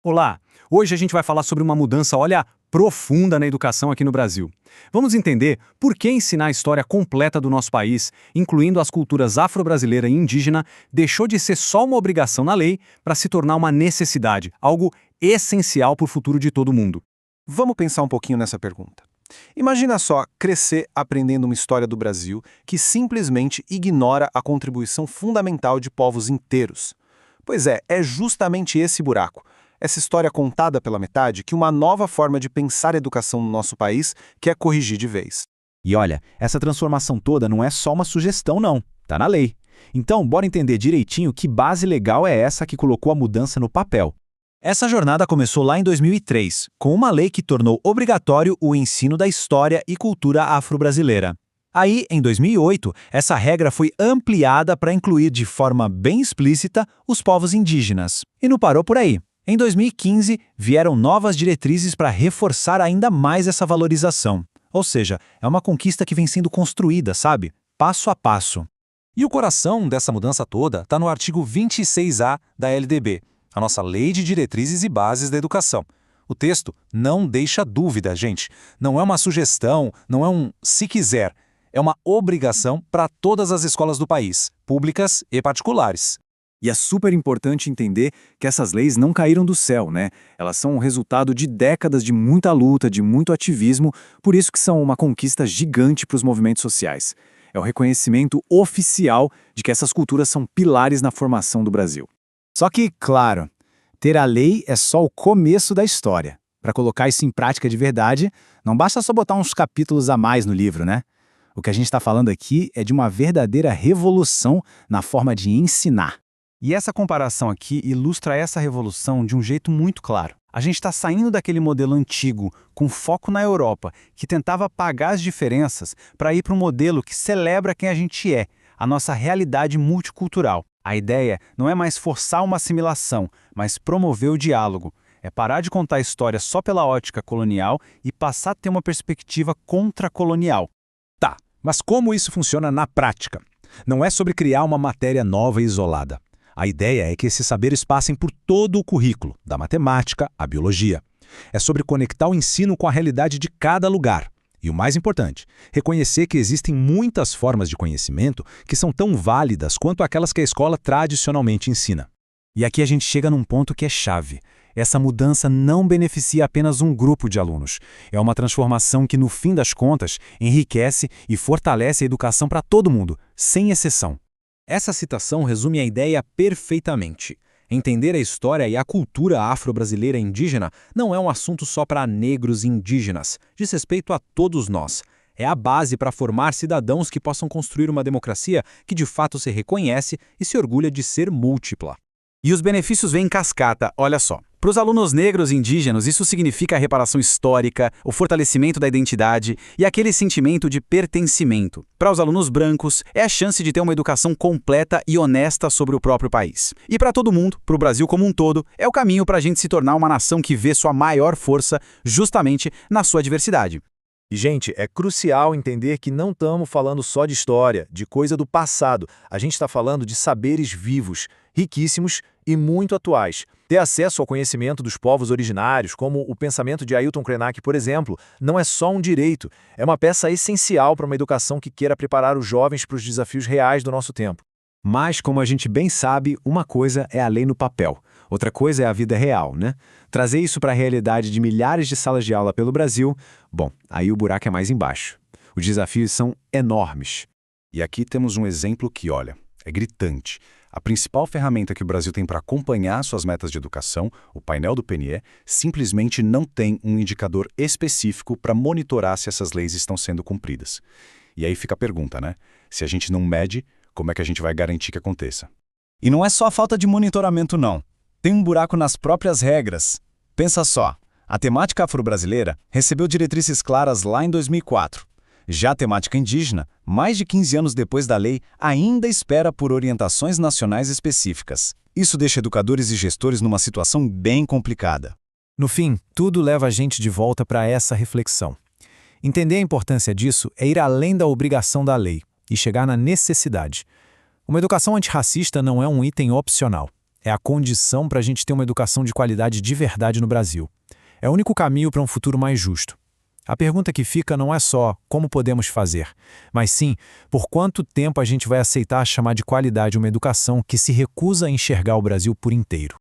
Olá! Hoje a gente vai falar sobre uma mudança, olha, profunda na educação aqui no Brasil. Vamos entender por que ensinar a história completa do nosso país, incluindo as culturas afro-brasileira e indígena, deixou de ser só uma obrigação na lei para se tornar uma necessidade, algo essencial para o futuro de todo mundo. Vamos pensar um pouquinho nessa pergunta. Imagina só crescer aprendendo uma história do Brasil que simplesmente ignora a contribuição fundamental de povos inteiros. Pois é justamente esse buraco, essa história contada pela metade, que uma nova forma de pensar a educação no nosso país quer corrigir de vez. E olha, essa transformação toda não é só uma sugestão não, tá na lei. Então, bora entender direitinho que base legal é essa que colocou a mudança no papel. Essa jornada começou lá em 2003, com uma lei que tornou obrigatório o ensino da história e cultura afro-brasileira. Aí, em 2008, essa regra foi ampliada para incluir de forma bem explícita os povos indígenas. E não parou por aí. Em 2015, vieram novas diretrizes para reforçar ainda mais essa valorização. Ou seja, é uma conquista que vem sendo construída, sabe? Passo a passo. E o coração dessa mudança toda está no artigo 26A da LDB, a nossa Lei de Diretrizes e Bases da Educação. O texto não deixa dúvida, gente. Não é uma sugestão, não é um se quiser. É uma obrigação para todas as escolas do país, públicas e particulares. E é super importante entender que essas leis não caíram do céu, né? Elas são o resultado de décadas de muita luta, de muito ativismo, por isso que são uma conquista gigante para os movimentos sociais. É o reconhecimento oficial de que essas culturas são pilares na formação do Brasil. Só que, claro, ter a lei é só o começo da história. Para colocar isso em prática de verdade, não basta só botar uns capítulos a mais no livro, né? O que a gente está falando aqui é de uma verdadeira revolução na forma de ensinar. E essa comparação aqui ilustra essa revolução de um jeito muito claro. A gente está saindo daquele modelo antigo, com foco na Europa, que tentava apagar as diferenças para ir para um modelo que celebra quem a gente é, a nossa realidade multicultural. A ideia não é mais forçar uma assimilação, mas promover o diálogo. É parar de contar a história só pela ótica colonial e passar a ter uma perspectiva contracolonial. Tá, mas como isso funciona na prática? Não é sobre criar uma matéria nova e isolada. A ideia é que esses saberes passem por todo o currículo, da matemática à biologia. É sobre conectar o ensino com a realidade de cada lugar. E o mais importante, reconhecer que existem muitas formas de conhecimento que são tão válidas quanto aquelas que a escola tradicionalmente ensina. E aqui a gente chega num ponto que é chave. Essa mudança não beneficia apenas um grupo de alunos. É uma transformação que, no fim das contas, enriquece e fortalece a educação para todo mundo, sem exceção. Essa citação resume a ideia perfeitamente. Entender a história e a cultura afro-brasileira e indígena não é um assunto só para negros e indígenas, diz respeito a todos nós. É a base para formar cidadãos que possam construir uma democracia que de fato se reconhece e se orgulha de ser múltipla. E os benefícios vêm em cascata, olha só. Para os alunos negros e indígenas, isso significa a reparação histórica, o fortalecimento da identidade e aquele sentimento de pertencimento. Para os alunos brancos, é a chance de ter uma educação completa e honesta sobre o próprio país. E para todo mundo, para o Brasil como um todo, é o caminho para a gente se tornar uma nação que vê sua maior força justamente na sua diversidade. E, gente, é crucial entender que não estamos falando só de história, de coisa do passado. A gente está falando de saberes vivos, riquíssimos e muito atuais. Ter acesso ao conhecimento dos povos originários, como o pensamento de Ailton Krenak, por exemplo, não é só um direito, é uma peça essencial para uma educação que queira preparar os jovens para os desafios reais do nosso tempo. Mas, como a gente bem sabe, uma coisa é a lei no papel, outra coisa é a vida real, né? Trazer isso para a realidade de milhares de salas de aula pelo Brasil, bom, aí o buraco é mais embaixo. Os desafios são enormes. E aqui temos um exemplo que, olha, é gritante. A principal ferramenta que o Brasil tem para acompanhar suas metas de educação, o painel do PNE, simplesmente não tem um indicador específico para monitorar se essas leis estão sendo cumpridas. E aí fica a pergunta, né? Se a gente não mede, como é que a gente vai garantir que aconteça? E não é só a falta de monitoramento, não. Tem um buraco nas próprias regras. Pensa só, a temática afro-brasileira recebeu diretrizes claras lá em 2004. Já a temática indígena, mais de 15 anos depois da lei, ainda espera por orientações nacionais específicas. Isso deixa educadores e gestores numa situação bem complicada. No fim, tudo leva a gente de volta para essa reflexão. Entender a importância disso é ir além da obrigação da lei e chegar na necessidade. Uma educação antirracista não é um item opcional. É a condição para a gente ter uma educação de qualidade de verdade no Brasil. É o único caminho para um futuro mais justo. A pergunta que fica não é só como podemos fazer, mas sim por quanto tempo a gente vai aceitar chamar de qualidade uma educação que se recusa a enxergar o Brasil por inteiro.